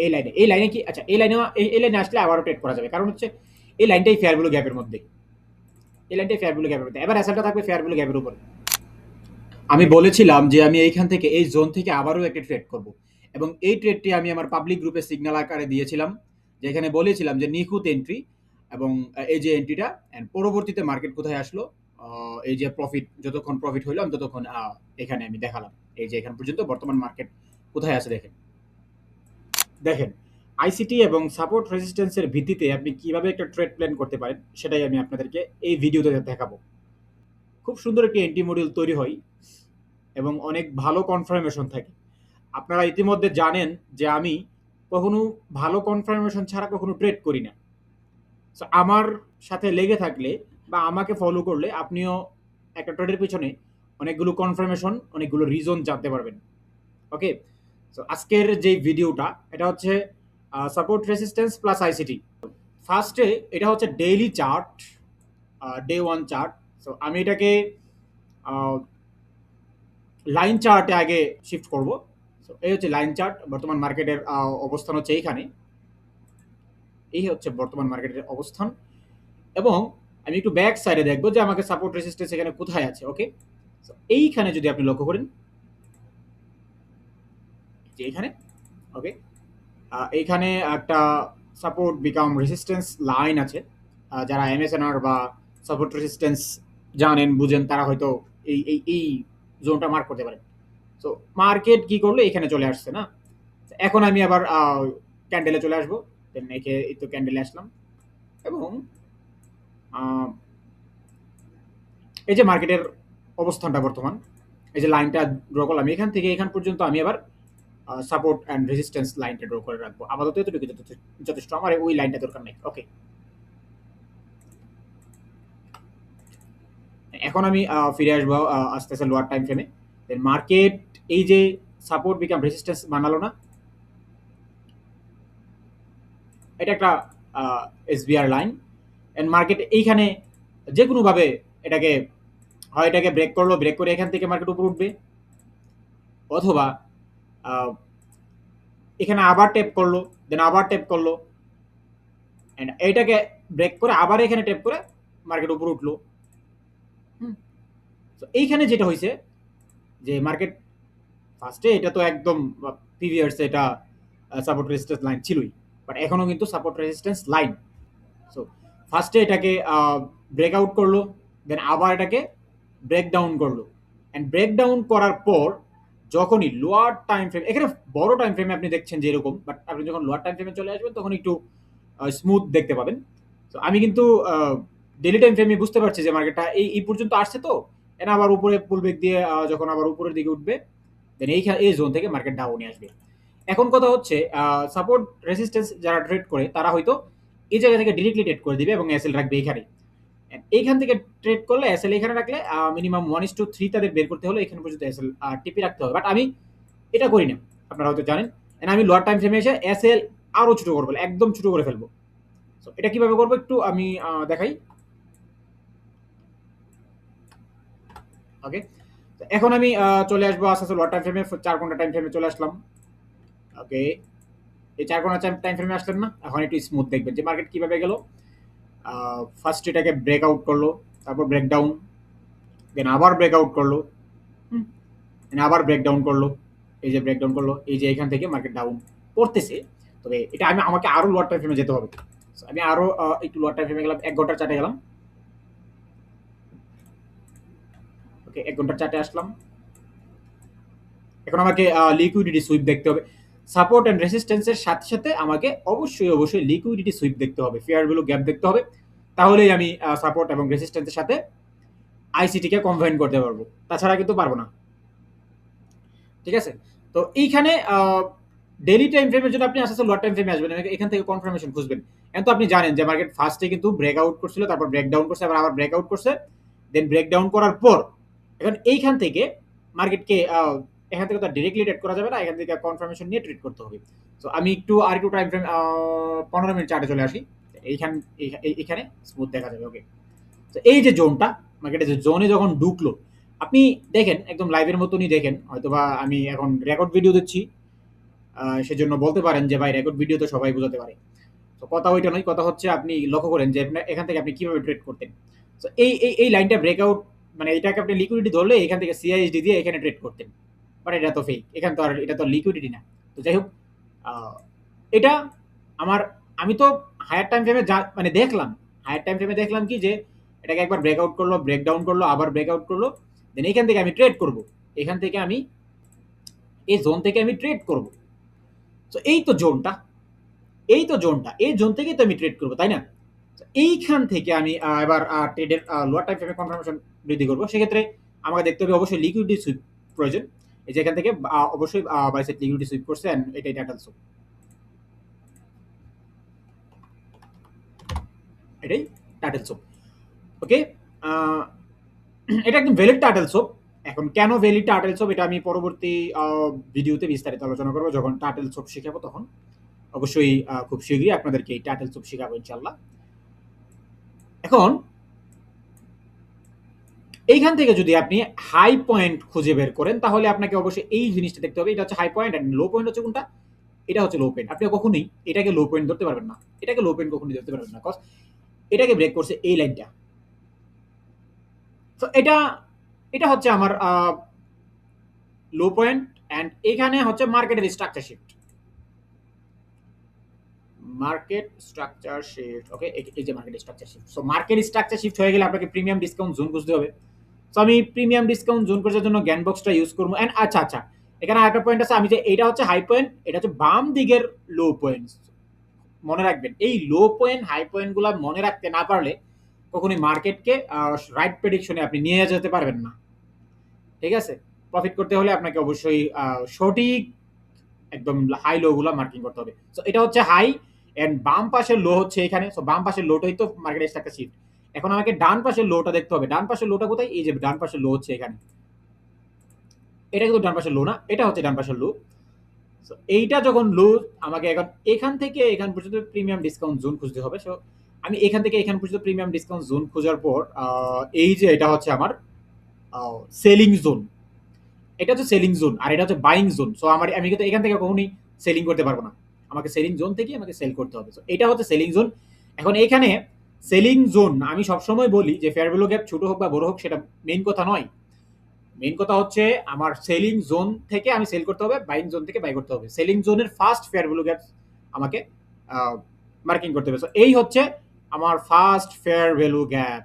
এই লাইনে কি আচ্ছা এই লাইনে আসলে আবারও ট্রেড করা যাবে, কারণ হচ্ছে এই লাইনটাই ফেয়ার ভ্যালু গ্যাপের মধ্যে, এই লাইনটাই ফেয়ার ভ্যালু গ্যাপের মধ্যে। এবার অ্যাসেটটা থাকবে ফেয়ার ভ্যালু গ্যাপের উপর। আমি বলেছিলাম যে আমি এইখান থেকে এই জোন থেকে আবারও একটা ট্রেড করব, এবং এই ট্রেডটি আমি আমার পাবলিক গ্রুপে সিগন্যাল আকারে দিয়েছিলাম, যেখানে বলেছিলাম যে নিখুঁত এন্ট্রি, এবং এই যে এন্ট্রিটা এন্ড পরবর্তীতে মার্কেট কোথায় আসলো, এই যে প্রফিট, যতক্ষণ প্রফিট হইলাম ততক্ষণ এখানে আমি দেখালাম, এই যে এখান পর্যন্ত বর্তমান মার্কেট কোথায় আছে দেখেন। দেখেন আইসিটি এবং সাপোর্ট রেজিস্ট্যান্সের ভিত্তিতে আপনি কিভাবে একটা ট্রেড প্ল্যান করতে পারেন সেটাই আমি আপনাদেরকে এই ভিডিওতে দেখাবো। খুব সুন্দর একটি এন্ট্রি মডিউল তৈরি হয় এবং অনেক ভালো কনফার্মেশন থাকে। আপনারা ইতিমধ্যে জানেন যে আমি কখনো ভালো কনফার্মেশন ছাড়া কখনো ট্রেড করি না। সো আমার সাথে লেগে থাকলে বা আমাকে ফলো করলে আপনিও একটা ট্রেডের পিছনে অনেকগুলো কনফার্মেশন, অনেকগুলো রিজন জানতে পারবেন। ওকে, সো আজকের যে ভিডিওটা এটা হচ্ছে সাপোর্ট রেসিস্ট্যান্স প্লাস আইসিটি। ফার্স্টে এটা হচ্ছে daily chart, day one chart. So আমি এটাকে লাইন চার্টে আগে শিফট করব। সো এই হচ্ছে লাইন চার্ট, বর্তমান মার্কেটের অবস্থান হচ্ছে এইখানে, এই হচ্ছে বর্তমান মার্কেটের অবস্থান। এবং আমি একটু ব্যাক সাইডে দেখবো যে আমাকে সাপোর্ট রেসিস্ট্যান্স এখানে কোথায় আছে। ওকে, সো এইখানে যদি আপনি লক্ষ্য করেন যে এইখানে, ওকে, এইখানে একটা সাপোর্ট বিকাম রেসিস্ট্যান্স লাইন আছে। যারা এমএসএনআর বা সাপোর্ট রেসিস্ট্যান্স জানেন বুঝেন তারা হয়তো এই জোনটা মার্ক করতে পারেন। সো মার্কেট কি করলো, এখানে চলে আসছে না। এখন আমি আবার ক্যান্ডেলে চলে আসবো, দেন একে এই তো ক্যান্ডেলে আসলাম, এবং এই যে মার্কেটের অবস্থানটা বর্তমান, এই যে লাইনটা ড্র করলাম এখান থেকে এখান পর্যন্ত আমি আবার সাপোর্ট অ্যান্ড রেজিস্ট্যান্স লাইনটা ড্র করে রাখবো। আপাতত এতটুকু যথেষ্ট, আমার ওই লাইনটা দরকার নেই। ওকে, এখন আমি ফিরে আসবো আস্তে আস্তে লোয়ার টাইম ফ্রেমে। দেন মার্কেট এই যে সাপোর্ট বিকাম রেজিস্ট্যান্স বানালো না, এটা একটা এসবিআর লাইন, এন্ড মার্কেট এইখানে যে কোনোভাবে এটাকে হয় এটাকে ব্রেক করলো, ব্রেক করে এখান থেকে মার্কেট উপর উঠবে, অথবা এখানে আবার টেপ করলো, দেন আবার টেপ করলো, এন্ড এইটাকে ব্রেক করে আবার এখানে টেপ করে মার্কেট উপর উঠলো। তো এইখানে যেটা হয়েছে যে মার্কেট ফার্স্টে এটা তো একদম প্রিভিয়াস এটা সাপোর্ট রেজিস্ট্যান্স লাইন ছিলই, বাট এখনো কিন্তু সাপোর্ট রেজিস্ট্যান্স লাইন। সো ফার্স্টে এটাকে ব্রেক আউট করলো, দেন আবার এটাকে ব্রেক ডাউন করলো, অ্যান্ড ব্রেক ডাউন করার পর যখনই লোয়ার টাইম ফ্রেম, এখানে বড় টাইম ফ্রেমে আপনি দেখছেন যে এরকম, বাট আপনি যখন লোয়ার টাইম ফ্রেমে চলে আসবেন তখন একটু স্মুথ দেখতে পাবেন। তো আমি কিন্তু ডেলি টাইম ফ্রেমে বুঝতে পারছি যে মার্কেটটা এই পর্যন্ত আসছে, তো এটা আবার উপরে পুলবেক দিয়ে যখন আবার উপরের দিকে উঠবে দেন এই জোন থেকে মার্কেট ডাউনে আসবে। এখন কথা হচ্ছে সাপোর্ট রেসিস্ট্যান্স যারা ট্রেড করে তারা হয়তো এই জায়গা থেকে ডিরেক্টলি ট্রেড করে দিবে এবং এসএল রাখবে এখানে। এইখান থেকে ট্রেড করলে এসএল এখানে রাখলে মিনিমাম 1:3 তাদের বের করতে হলে এখানে পর্যন্ত এসএল টিপি রাখতে হবে, বাট আমি এটা করি না, আপনারা হয়তো জানেন। আমি লোয়ার টাইম ফ্রেমে এসে এসএল আরো ছোট করে ফেলবো, একদম ছোট করে ফেলবো। সো এটা কিভাবে করবো একটু আমি দেখাই। ওকে, এখন আমি চলে আসবো আস্তে আস্তে লোয়ার টাইম ফ্রেমে, 4 ঘন্টা টাইম ফ্রেমে চলে আসলাম। ওকে, এই 4 ঘন্টা টাইম ফ্রেমে আসলেন না, এখন একটু স্মুথ দেখবেন যে মার্কেট কিভাবে গেল। ফার্স্ট এটাকে ব্রেক আউট করলো, তারপর ব্রেক ডাউন, দেন আবার ব্রেক আউট করলো, আবার ব্রেক ডাউন করলো, এই যে ব্রেক ডাউন করলো, এই যে এখান থেকে মার্কেট ডাউন করতেছে। তবে এটা আমাকে আরো লোয়ার টাইম ফ্রেমে যেতে হবে। আমি আরো একটু লোয়ার টাইম ফ্রেমে গেলাম, 1 ঘন্টার চার্টে গেলাম। ওকে, 1 ঘন্টার চার্টে আসলাম। এখন আমাকে লিকুইডিটি সুইপ দেখতে হবে। সাপোর্ট এন্ড রেসিস্ট্যান্সের সাথে সাথে আমাকে অবশ্যই লিকুইডিটি সুইপ দেখতে হবে, ফেয়ার ভ্যালু গ্যাপ দেখতে হবে, তাহলেই আমি সাপোর্ট এবং রেসিস্ট্যান্সের সাথে আইসিটিকে কম্বাইন করতে পারবো, তাছাড়া কিন্তু পারবো না। ঠিক আছে, তো এইখানে ডেইলি টাইম ফ্রেমের জন্য আপনি আস্তে আস্তে লোয়ার টাইম ফ্রেমে আসবেন, এখান থেকে কনফার্মেশন খুঁজবেন। এখন তো আপনি জানেন যে মার্কেট ফার্স্টে কিন্তু ব্রেক আউট করছিল, তারপর ব্রেক ডাউন করছে, আবার ব্রেক আউট করছে, দেন ব্রেক ডাউন করার পর এখন এইখান থেকে মার্কেটকে এখান থেকে তো ডিরেক্টলি ট্রেড করা যাবে না, এখান থেকে কনফার্মেশন নিয়ে ট্রেড করতে হবে। তো আমি একটু টাইম ফ্রেম 15 মিনিট চার্টে চলে আসি, এইখানে স্মুথ দেখা যাবে। ওকে, তো এই যে জোনটা, মার্কেটে যে জোনে যখন ঢুকলো, আপনি দেখেন একদম লাইভের মতনই দেখেন, হয়তোবা আমি এখন রেকর্ড ভিডিও দিচ্ছি, সেজন্য বলতে পারেন যে ভাই রেকর্ড ভিডিও তো সবাই বোঝাতে পারে। তো কথা ওইটা নয়, কথা হচ্ছে আপনি লক্ষ্য করেন যে এখান থেকে আপনি কিভাবে ট্রেড করতেন। তো এই লাইনটা ব্রেকআউট, মানে এটাকে আপনি লিকুইডিটি ধরলে এখান থেকে সিআইএসডি দিয়ে এখানে ট্রেড করতেন, বাট এটা তো ফেক, এখান তো আর এটা তো লিকুইডিটি না। তো যাই হোক, এটা আমার, আমি তো হায়ার টাইম ফ্রেমে মানে দেখলাম, হায়ার টাইম ফ্রেমে দেখলাম কি যে এটাকে একবার ব্রেকআউট করলো, ব্রেকডাউন করলো, আবার ব্রেকআউট করলো, দেন এখান থেকে আমি ট্রেড করব, এখান থেকে আমি এই জোন থেকে আমি ট্রেড করব। তো এই তো জোনটা, এই জোন থেকেই তো আমি ট্রেড করবো, তাই না? এইখান থেকে আমি এবার ট্রেডের লোয়ার টাইম ফ্রেমে কনফার্মেশন বৃদ্ধি করবো। সেক্ষেত্রে আমাকে দেখতে হবে অবশ্যই লিকুইডিটি সুইপ প্রয়োজন। এই যে এখান থেকে অবশ্যই বাইসেট লিকুইডিটি সুইপ করছে, এন্ড এটাই টাটাল সুপ, এটাই টাটেল সোপ। ওকে, এটা একদম ভ্যালিড টাটেল সোপ। এখন কেন ভ্যালিড টাটেল সোপ এটা আমি পরবর্তী ভিডিওতে বিস্তারিত আলোচনা করবো, যখন টাটেল সোপ শেখাবো তখন অবশ্যই খুব শীঘ্রই আপনাদেরকে এই টাটেল সোপ শেখাবো ইনশাল্লাহ। এখন এইখান থেকে যদি আপনি হাই পয়েন্ট খুঁজে বের করেন, তাহলে আপনাকে অবশ্যই এই জিনিসটা দেখতে হবে, এটা হচ্ছে high point, and low point হচ্ছে কোনটা, এটা হচ্ছে লো পয়েন্ট। আপনি কখনোই এটাকে লো পয়েন্ট ধরতে পারবেন না, এটাকে লো পয়েন্ট কখনোই ধরতে পারবেন না, কজ এটাকে ব্রেক করছে এই লাইনটা। তো এটা এটা হচ্ছে আমার লো পয়েন্ট, এন্ড এখানে হচ্ছে মার্কেটের structure shift, market structure shift. Okay, এই যে market structure shift, so market structure shift হয়ে গেলে আপনাকে প্রিমিয়াম ডিসকাউন্ট জোন বুঝতে হবে। সো আমি প্রিমিয়াম ডিসকাউন্ট জোন করার জন্য জ্ঞান বক্সটা ইউজ করবো। এন্ড আচ্ছা আচ্ছা, এখানে আরেকটা পয়েন্ট আছে, আমি যে এটা হচ্ছে হাই পয়েন্ট, এটা হচ্ছে বাম দিকের লো পয়েন্ট। মনে রাখবেন, এই লো পয়েন্ট হাই পয়েন্ট গুলা মনে রাখতে না পারলে কখনোই মার্কেটকে রাইট প্রেডিকশনে আপনি নিয়ে যেতে পারবেন না। ঠিক আছে, প্রফিট করতে হলে আপনাকে অবশ্যই সঠিক একদম হাই লো গুলা মার্কিং করতে হবে। সো এটা হচ্ছে হাই, এন্ড বাম পাশের লো হচ্ছে এখানে। সো বাম পাশের লোটাই তো মার্কেট স্ট্রাকচার শিফট। এখন আমাকে ডান পাশের লোটা দেখতে হবে। ডান পাশের লোটা কোথায়? এই যে ডান পাশের লো হচ্ছে এখানে। এটা কিন্তু ডান পাশের লো না, এটা হচ্ছে ডান পাশের লো। সো এইটা যখন লো, আমাকে এখন এখান থেকে এখান পর্যন্ত প্রিমিয়াম ডিসকাউন্ট জোন খুঁজতে হবে। সো আমি এখান থেকে এখান পর্যন্ত প্রিমিয়াম ডিসকাউন্ট জোন খোঁজার পর এই যে এটা হচ্ছে আমার সেলিং জোন, এটা হচ্ছে সেলিং জোন, আর এটা হচ্ছে বাইং জোন। সো আমি কিন্তু এখান থেকে কখনোই সেলিং করতে পারবো না, আমাকে সেলিং জোন থেকে আমাকে সেল করতে হবে। সো এটা হচ্ছে সেলিং জোন। এখন এখানে সেলিং জোন, আমি সবসময় বলি যে ফেয়ার ভ্যালু গ্যাপ ছোট হোক বা বড় হোক সেটা মেইন কথা নয়। মেইন কথা হচ্ছে আমার সেলিং জোন থেকে আমি সেল করতে হবে, বাইং জোন থেকে বাই করতে হবে। সেলিং জোনের ফার্স্ট ফেয়ার ভ্যালু গ্যাপ আমাকে মার্কিং করতে হবে। সো এই হচ্ছে আমার first fair value gap,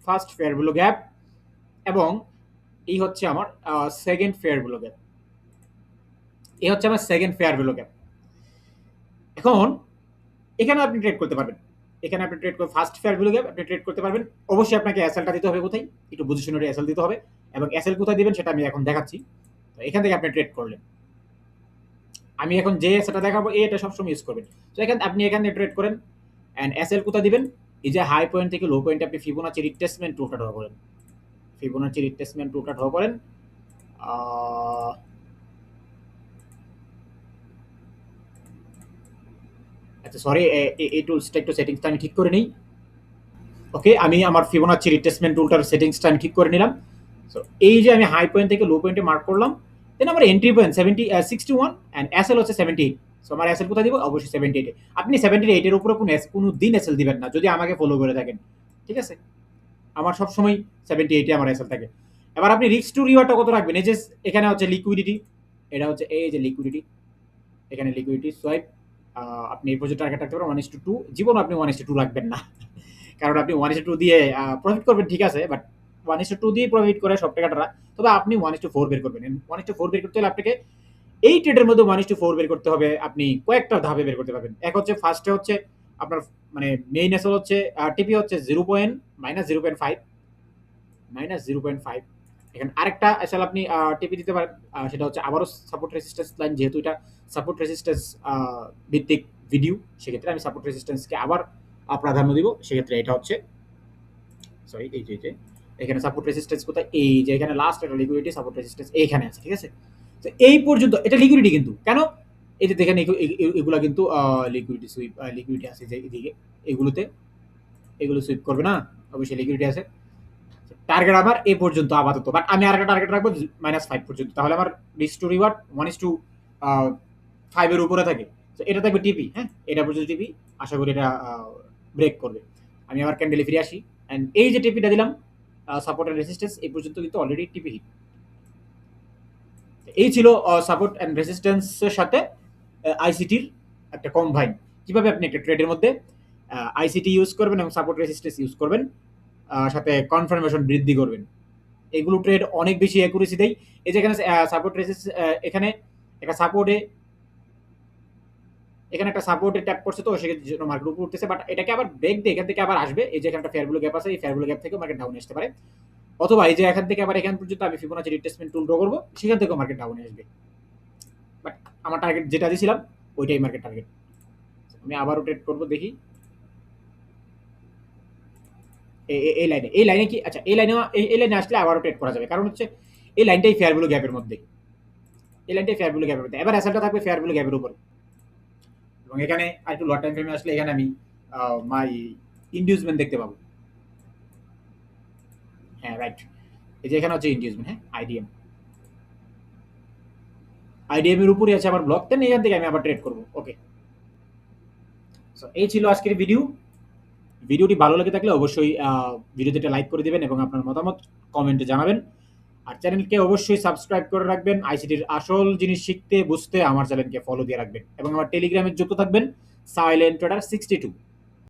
first fair value gap, এবং এই হচ্ছে আমার সেকেন্ড ফেয়ার ভ্যালু গ্যাপ, এই হচ্ছে আমার সেকেন্ড ফেয়ার ভ্যালু গ্যাপ। এখন এখানে আপনি ট্রেড করতে পারবেন, এখানে আপনি ট্রেড করে ফার্স্ট ফেয়ার ভ্যালু গ্যাপ আপনি ট্রেড করতে পারবেন। অবশ্যই আপনাকে এসএলটা দিতে হবে কোথায়, একটু পজিশনারি এসএল দিতে হবে, এবং এসএল কোথায় দিবেন সেটা আমি এখন দেখাচ্ছি। তো এখান থেকে আপনি ট্রেড করলেন, আমি এখন যে এসএলটা দেখাবো এটা সবসময় ইউজ করবেন। তো আপনি এখান থেকে ট্রেড করেন, এন্ড এসএল কোথায় দিবেন, এই যে হাই পয়েন্ট থেকে লো পয়েন্টে আপনি ফিবোনাচি রিট্রেসমেন্ট টুলটা ড্র করেন, ফিবোনাচি রিট্রেসমেন্ট টুলটা ড্র করেন। আচ্ছা সরি, এই টুলসটা একটু সেটিংসটা আমি ঠিক করে নিই। ওকে, আমি আমার ফিবোনাচি রিট্রেসমেন্ট টুলটার সেটিংসটা আমি ঠিক করে নিলাম। সো এই যে আমি হাই পয়েন্ট থেকে লো পয়েন্টে মার্ক করলাম, দেন আমার এন্ট্রি পয়েন্ট 61 এন্ড এসএল হচ্ছে 78। সো আমার এসএল কোথায় দিব, অবশ্যই 78। আপনি 78 এর উপরে কোনো দিন এসএল দিবেন না যদি আমাকে ফলো করে থাকেন, ঠিক আছে? আমার সবসময় 78 আমার এসএল থাকে। এবার আপনি রিস্ক টু রিওয়ার্ডটা কত রাখবেন, এই যে এখানে হচ্ছে লিকুইডিটি, এটা হচ্ছে এই যে লিকুইডিটি, এখানে লিকুইডিটি সোয়াইপ, আপনি এই পর্যন্ত টার্গেট রাখতে পারেন 1:2। জীবন আপনি 1:2 রাখবেন না, কারণ আপনি 1:2 দিয়ে প্রফিট করবেন, ঠিক আছে, বাট 1:2 দিয়ে প্রফিট করে সব টাকাটা, তবে আপনি 1:4 বের করবেন। 1:4 বের করতে হলে আপনাকে এই ট্রেডের মধ্যে 1:4 বের করতে হবে। আপনি কয়েকটা ধাপে বের করতে পারবেন। এক হচ্ছে ফার্স্টে হচ্ছে আপনার মানে মেইন এসএল হচ্ছে টিপি হচ্ছে 0. -0.5, -0.5। এখানে আরেকটা এসএল আপনি টিপি দিতে পারেন, সেটা হচ্ছে আবারও সাপোর্ট রেজিস্ট্যান্স লাইন, যেহেতু এটা সাপোর্ট রেজিস্ট্যান্স ভিত্তিক ভিডিও, সেক্ষেত্রে আমি সাপোর্ট রেজিস্ট্যান্সকে আবার প্রাধান্য দিব। সেক্ষেত্রে এটা হচ্ছে সরি, এই যে এখানে সাপোর্ট রেজিস্ট্যান্স কোথায়, এই যে এখানে লাস্ট একটা লিকুইডিটি সাপোর্ট রেজিস্ট্যান্স এইখানে আছে, ঠিক আছে? তো এই পর্যন্ত এটা লিকুইডিটি, কিন্তু কেন এই যে দেখেন এগুলা কিন্তু লিকুইডিটি সুইপ, লিকুইডিটি আছে যে এদিকে, এগুলো সুইপ করবে না, অবশ্যই লিকুইডিটি আছে। টার্গেট আমার এই পর্যন্ত আপাতত, বাট আমি আরেকটা টার্গেট রাখবো -5 পর্যন্ত, তাহলে আমার রিস্ক টু রিওয়ার্ড 1:2 5 এর উপরে থাকে, তো এটা থাকবে টিপি। হ্যাঁ, এটা পর্যন্ত টিপি, আশা করি এটা ব্রেক করবে। আমি আবার ক্যান্ডেলে ফিরে আসি, অ্যান্ড এই যে টিপিটা দিলাম সাপোর্ট অ্যান্ড রেজিস্ট্যান্স, এই পর্যন্ত কিন্তু অলরেডি টিপি হিট। এই ছিল সাপোর্ট অ্যান্ড রেজিস্ট্যান্সের সাথে আইসিটির একটা কম্বাইন। কিভাবে আপনি একটা ট্রেডের মধ্যে আইসিটি ইউজ করবেন এবং সাপোর্ট রেজিস্ট্যান্স ইউজ করবেন, সাথে কনফার্মেশন বৃদ্ধি করবেন। এগুলো ট্রেড অনেক বেশি অ্যাকুরেসি দেয়। এই যে এখানে সাপোর্ট রেজিস্ট, এখানে একটা সাপোর্টে, এখানে একটা সাপোর্টে ট্যাপ করছে, তো সেক্ষেত্রে মার্কেট উপরে উঠতেছে, বাট এটাকে আবার ব্রেক দিয়ে এখান থেকে আবার আসবে। এই যে এখানে একটা ফেয়ার ভ্যালু গ্যাপ আছে, এই ফেয়ার ভ্যালু গ্যাপ থেকে মার্কেট ডাউনে আসতে পারে, অথবা এই যে এখান থেকে আবার এখান পর্যন্ত আমি ফিবোনাচি রিট্রেসমেন্ট টুল ড্র করবো, সেখান থেকেও মার্কেট ডাউনে আসবে। বাট আমার টার্গেট যেটা দিয়েছিলাম ওইটাই মার্কেট টার্গেট। আমি আবারও ট্রেড করবো, দেখি এই লাইনে, এই লাইনে কি, আচ্ছা এই লাইনে আসলে আবারও ট্রেড করা যাবে, কারণ হচ্ছে এই লাইনটাই ফেয়ার ভ্যালু গ্যাপের মধ্যে, এই লাইনটাই ফেয়ার ভ্যালু গ্যাপের মধ্যে। এবার অ্যাসেটটা থাকবে ফেয়ার ভ্যালু গ্যাপের উপর, এবং এখানে আর একটু লট টাইম ফ্রেমে আসলে এখানে আমি মাই ইনডিউসমেন্ট দেখতে পাবো। হ্যাঁ, রাইট, এই যে এখানে হচ্ছে ইনডিউসমেন্ট। হ্যাঁ, আইডিএম এর উপরে আছে আমার ব্লক, দেন এখান থেকে আমি আবার ট্রেড করবো। ওকে, সো এই ছিল আজকের ভিডিও। ভিডিওটি ভালো লেগে থাকলে অবশ্যই ভিডিওতে একটা লাইক করে দিবেন এবং আপনার মতামত কমেন্টে জানাবেন। আর চ্যানেলকে অবশ্যই সাবস্ক্রাইব করে রাখবেন। আইসিটির আসল জিনিস শিখতে বুঝতে আমার চ্যানেলকে ফলো দিয়ে রাখবেন এবং আমার টেলিগ্রামে যুক্ত থাকবেন, সাইলেন্ট ট্রেডার 62।